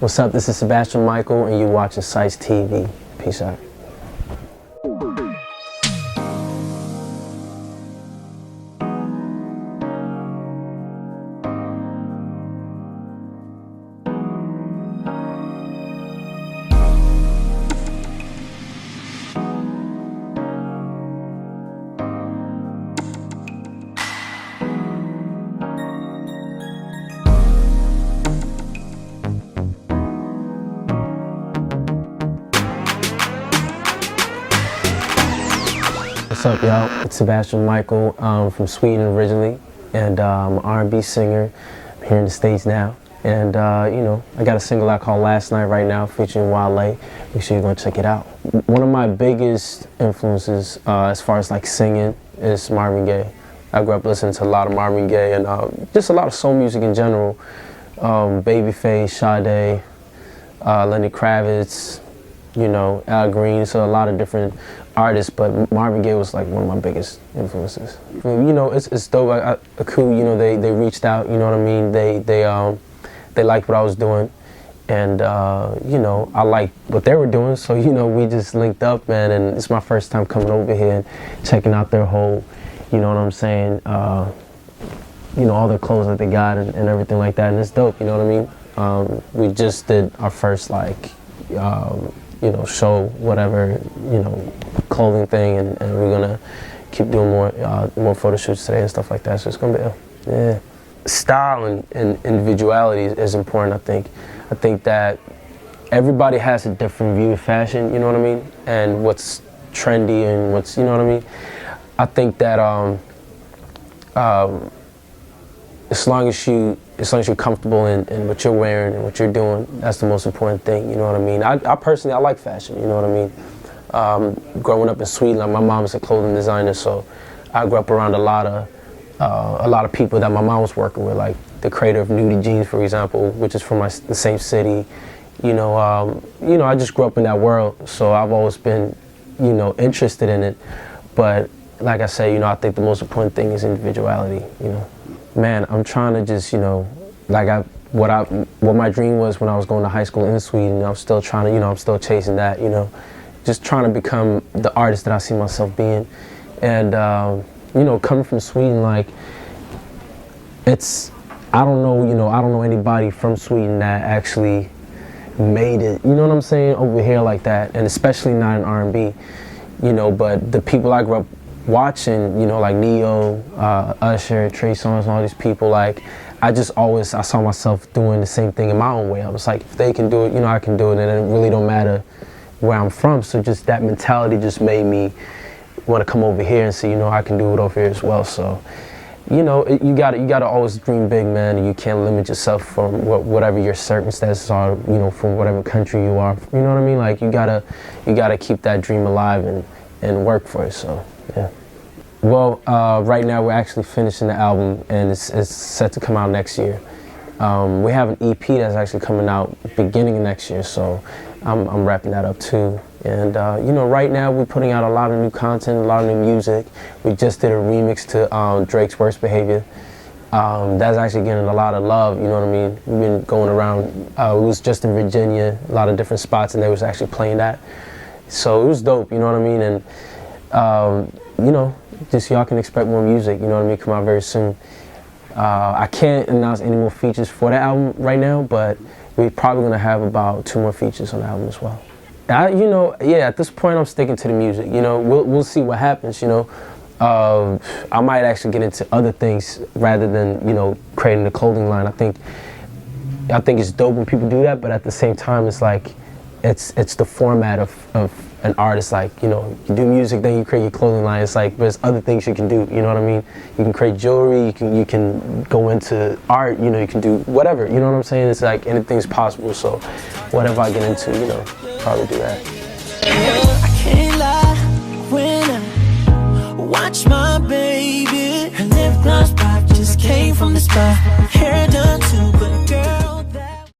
What's up? This is Sebastian Mikael, and you're watching CISETV. Peace out. What's up, y'all? It's Sebastian Mikael. I'm from Sweden originally, and I'm an R&B singer. I'm here in the States now, and you know, I got a single out called Last Night right now featuring Wale. Make sure you're gonna check it out. One of my biggest influences as far as like singing is Marvin Gaye. I grew up listening to a lot of Marvin Gaye and just a lot of soul music in general. Babyface, Sade, Lenny Kravitz, you know, Al Green, so a lot of different artists, but Marvin Gaye was like one of my biggest influences. You know, it's dope. AKOO, you know, they reached out, you know what I mean? They liked what I was doing, and you know, I liked what they were doing, so you know, we just linked up, man, and it's my first time coming over here and checking out their whole, you know what I'm saying, you know, all their clothes that they got and everything like that, and it's dope, you know what I mean? We just did our first like, you know, show, whatever, you know, clothing thing, and we're gonna keep doing more photo shoots today and stuff like that. So it's gonna be, yeah. Style and individuality is important, I think. I think that everybody has a different view of fashion, you know what I mean? And what's trendy and what's, you know what I mean? I think that as long as you're comfortable in what you're wearing and what you're doing, that's the most important thing, you know what I mean? I personally, I like fashion, you know what I mean? Growing up in Sweden, like my mom's a clothing designer, so I grew up around a lot of people that my mom was working with, like the creator of Nudie Jeans, for example, which is from the same city. You know, I just grew up in that world, so I've always been, you know, interested in it. But like I said, you know, I think the most important thing is individuality, you know. Man, I'm trying to just, you know, like what my dream was when I was going to high school in Sweden. I'm still trying to, you know, I'm still chasing that, you know, just trying to become the artist that I see myself being. And you know, coming from Sweden, like, I don't know anybody from Sweden that actually made it, you know what I'm saying, over here like that, and especially not in R&B, you know. But the people I grew up watching, you know, like Neo, Usher, Trey Songz, and all these people, like, I saw myself doing the same thing in my own way. I was like, if they can do it, you know, I can do it, and it really don't matter where I'm from. So just that mentality just made me want to come over here and see, you know, I can do it over here as well. So, you know, you gotta always dream big, man, and you can't limit yourself from whatever your circumstances are, you know, from whatever country you are. You know what I mean? Like, you gotta keep that dream alive and work for it. So, yeah. Well, right now we're actually finishing the album, and it's set to come out next year. We have an EP that's actually coming out beginning of next year, so I'm wrapping that up too. And you know, right now we're putting out a lot of new content, a lot of new music. We just did a remix to Drake's Worst Behavior. That's actually getting a lot of love, you know what I mean? We've been going around, it was just in Virginia, a lot of different spots, and they was actually playing that. So it was dope, you know what I mean? And you know, just y'all can expect more music, you know what I mean, come out very soon. I can't announce any more features for the album right now, but we're probably gonna have about 2 more features on the album as well. You know, yeah, at this point I'm sticking to the music, you know, we'll see what happens, you know. I might actually get into other things rather than, you know, creating a clothing line. I think it's dope when people do that, but at the same time, it's like, it's the format of an artist. Like, you know, you do music, then you create your clothing line. It's like, there's other things you can do, you know what I mean? You can create jewelry, you can go into art, you know, you can do whatever, you know what I'm saying? It's like, anything's possible, so whatever I get into, you know, probably do that. I can't lie when I watch my baby. Her lip gloss pop just came from the spot.